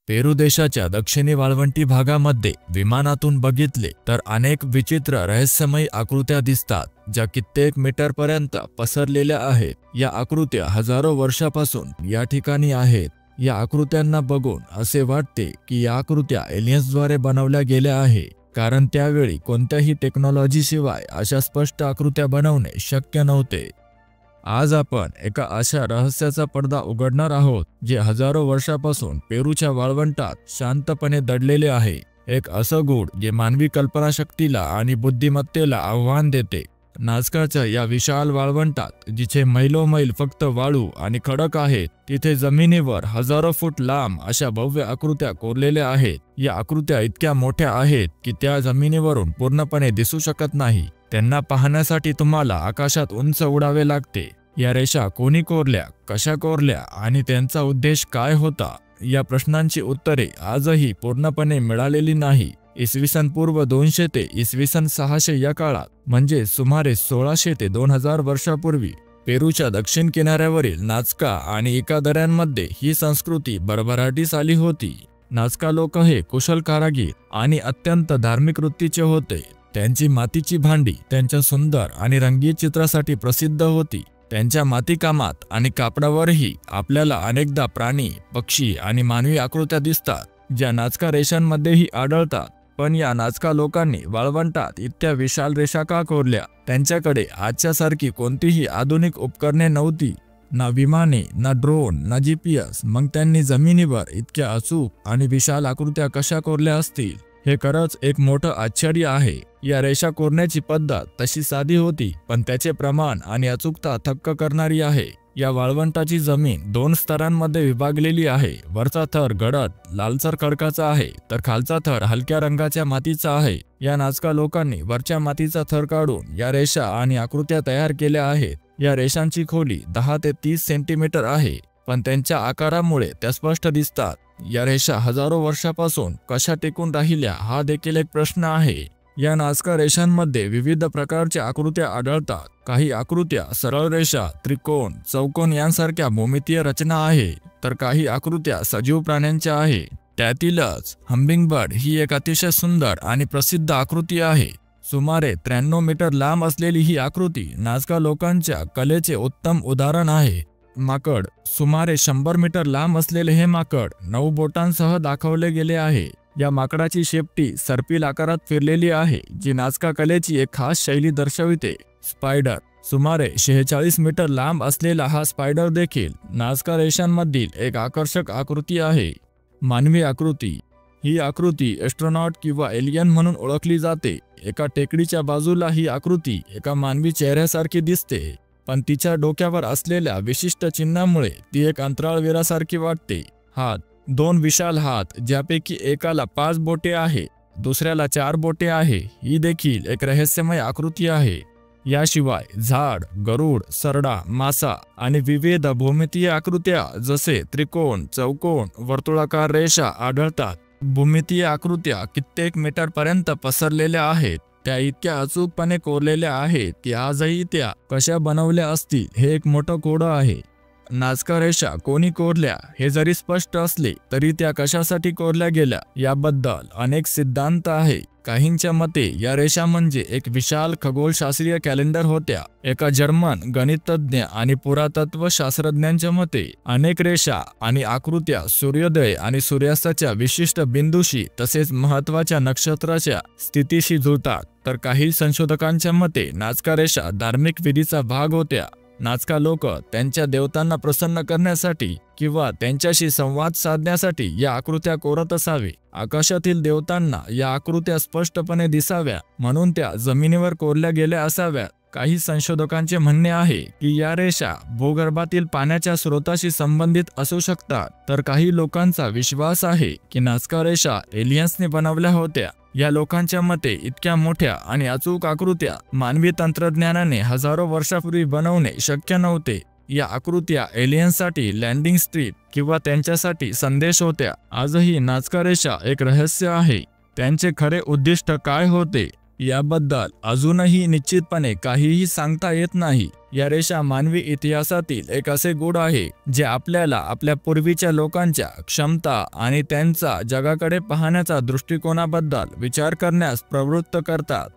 पेरू देशाच्या दक्षिणी वाळवंटी भागामध्ये विमानातून बघितले तर अनेक विचित्र रहस्यमयी आकृत्या दिसतात, ज्या कित्येक मीटरपर्यंत पसरलेल्या आहेत। या आकृत्या हजारो वर्षापासून या ठिकाणी आहेत। या आकृत्यांना बघून असे वाटते की या आकृत्या एलियन्सद्वारे बनवल्या गेल्या आहे, कारण त्यावेळी कोणत्याही टेक्नॉलॉजीशिवाय अशा स्पष्ट आकृत्या बनवणे शक्य नव्हते। आज आपण एका अशा रहस्याचा पडदा उघडणार आहोत जे हजारो वर्षापासून पेरूच्या वाळवंटात शांतपणे दडलेले आहे। एक असं गूढ जे मानवी कल्पनाशक्तीला आणि बुद्धिमत्तेला आव्हान देते। नाझकाच्या या विशाल वाळवंटात जिथे मैलोमैल फक्त वाळू आणि खडक आहेत, तिथे जमिनीवर हजारो फूट लांब अशा भव्य आकृत्या कोरलेल्या आहेत। या आकृत्या इतक्या मोठ्या आहेत की त्या जमिनीवरून पूर्णपणे दिसू शकत नाही। त्यांना पाहण्यासाठी तुम्हाला आकाशात उंच उडावे लागते। या रेषा कोणी कोरल्या, कशा कोरल्या आणि त्यांचा उद्देश काय होता, या प्रश्नांची उत्तरे आजही पूर्णपणे मिळालेली नाही। इसवी सन पूर्व 200 ते इसवी सन 600 या काळात, म्हणजे सुमारे 1600 ते 2000 वर्षापूर्वी, पेरूच्या दक्षिण किनाऱ्यावरील नाझका आणि इका दऱ्यांमध्ये ही संस्कृती भरभराटीस आली होती। नाझका लोक हे कुशल कारागीर आणि अत्यंत धार्मिक वृत्तीचे होते। त्यांची मातीची भांडी त्यांच्या सुंदर आणि रंगीत चित्रासाठी प्रसिद्ध होती। त्यांच्या मातीकामात आणि कापडावरही आपल्याला अनेकदा प्राणी, पक्षी आणि मानवी आकृत्या दिसतात, ज्या नाझका रेषांमध्येही आढळतात। पण या नाझका लोकांनी वाळवंटात इतक्या विशाल रेषा का कोरल्या? त्यांच्याकडे आजच्यासारखी कोणतीही आधुनिक उपकरणे नव्हती, ना विमाने, ना ड्रोन, ना GPS। मग त्यांनी जमिनीवर इतक्या अचूक आणि विशाल आकृत्या कशा कोरल्या असतील? हे खरंच एक मोठं आश्चर्य आहे। या रेषा कोरण्याची पद्धत तशी साधी होती, पण त्याचे प्रमाण आणि अचूकता थक्क करणारी आहे। या वाळवंटाची जमीन 2 स्तरांमध्ये विभागलेली आहे। वरचा थर गडद लालसर खडकाचा आहे, तर खालचा थर हलक्या रंगाच्या मातीचा आहे। या नाझका लोकांनी वरच्या मातीचा थर काढून या रेषा आणि आकृत्या तयार केल्या आहेत। या रेषांची खोली 10 ते 30 सेंटीमीटर आहे, पण त्यांच्या आकारामुळे त्या स्पष्ट दिसतात। या रेषा हजारो वर्षापासून कशा टिकून राहिल्या हा देखील एक प्रश्न आहे। या नाझका रेषांमध्ये विविध प्रकारच्या आकृत्या आढळतात। काही आकृत्या सरळ रेषा, त्रिकोण, चौकोन यांसारख्या भूमितीय रचना आहे, तर काही आकृत्या सजीव प्राण्यांच्या आहे। त्यातीलच हमिंगबर्ड ही एक अतिशय सुंदर आणि प्रसिद्ध आकृती आहे। सुमारे 93 मीटर लांब असलेली ही आकृती नाझका लोकांच्या कलेचे उत्तम उदाहरण आहे। माकड, सुमारे 100 मीटर लांब असलेले हे माकड 9 बोटांसह दाखवले गेले आहे। या माकडाची शेपटी सर्पिल आकारात फिरलेली आहे, जी नाझका कलेची एक खास शैली दर्शविते। स्पायडर, सुमारे 46 मीटर लांब असलेला हा स्पायडर देखील नाझका रेषांमधील एक आकर्षक आकृती आहे। मानवी आकृती, ही आकृती एस्ट्रोनॉट किंवा एलियन म्हणून ओळखली जाते। एका टेकडीच्या बाजूला ही आकृती एका मानवी चेहऱ्यासारखी दिसते, पण तिच्या डोक्यावर असलेल्या विशिष्ट चिन्हामुळे ती एक अंतराळवीरासारखी वाटते। हात, 2 विशाल हात, ज्यापैकी एकाला 5 बोटे आहे, दुसऱ्याला 4 बोटे आहे, ही देखील एक रहस्यमय आकृती आहे। याशिवाय झाड, गरुड, सरडा, मासा आणि विविध भूमितीय आकृत्या जसे त्रिकोण, चौकोन, वर्तुळाकार रेषा आढळतात। भूमितीय आकृत्या कित्येक मीटरपर्यंत पसरलेल्या आहेत। त्या इतक्या अचूकपणे कोरलेल्या आहेत की आजही त्या कशा बनवल्या असतील हे एक मोठं कोडं आहे। नाझका रेषा कोणी कोरल्या हे जरी स्पष्ट असले तरी त्या कशासाठी कोरल्या गेल्या याबद्दल अनेक सिद्धांत आहे। काहींच्या मते या रेषा म्हणजे एक विशाल खगोलशास्त्रीय कॅलेंडर होत्या। एका जर्मन गणितज्ञ आणि पुरातत्व शास्त्रज्ञांच्या मते अनेक रेषा आणि आकृत्या सूर्योदय आणि सूर्यास्ताच्या विशिष्ट बिंदूशी तसेच महत्त्वाच्या नक्षत्राच्या स्थितीशी जुळतात, तर काही संशोधकांच्या मते नाझका रेषा धार्मिक विधीचा भाग होत्या। नाझका लोक त्यांच्या देवतांना प्रसन्न करण्यासाठी किंवा त्यांच्याशी संवाद साधण्यासाठी या आकृत्या कोरत असावे। आकाशातील देवतांना या आकृत्या स्पष्टपणे दिसाव्या म्हणून त्या जमिनीवर कोरल्या गेल्या असाव्यात। काही संशोधकांचे म्हणणे आहे की या रेषा भूगर्भातील पाण्याच्या स्रोताशी संबंधित असू शकतात, तर काही लोकांचा विश्वास आहे की नाझका रेषा एलियन्सने बनवल्या होत्या। या लोकांच्या मते इतक्या मोठ्या आणि अचूक आकृत्या मानवी तंत्रज्ञानाने हजारो वर्षापूर्वी बनवणे शक्य नव्हते। या आकृत्या एलियन्ससाठी लँडिंग स्ट्रीप किंवा त्यांच्यासाठी संदेश होत्या। आजही नाझका रेषा एक रहस्य आहे। त्यांचे खरे उद्दिष्ट काय होते याबद्दल अजूनही निश्चितपणे काहीही सांगता येत नाही. या रेषा मानवी इतिहासातील एक असे गूढ आहे जे आपल्याला आपल्या पूर्वीच्या लोकांच्या क्षमता आणि त्यांचा जगाकडे पाहण्याचा दृष्टिकोनाबद्दल विचार करण्यास प्रवृत्त करतात.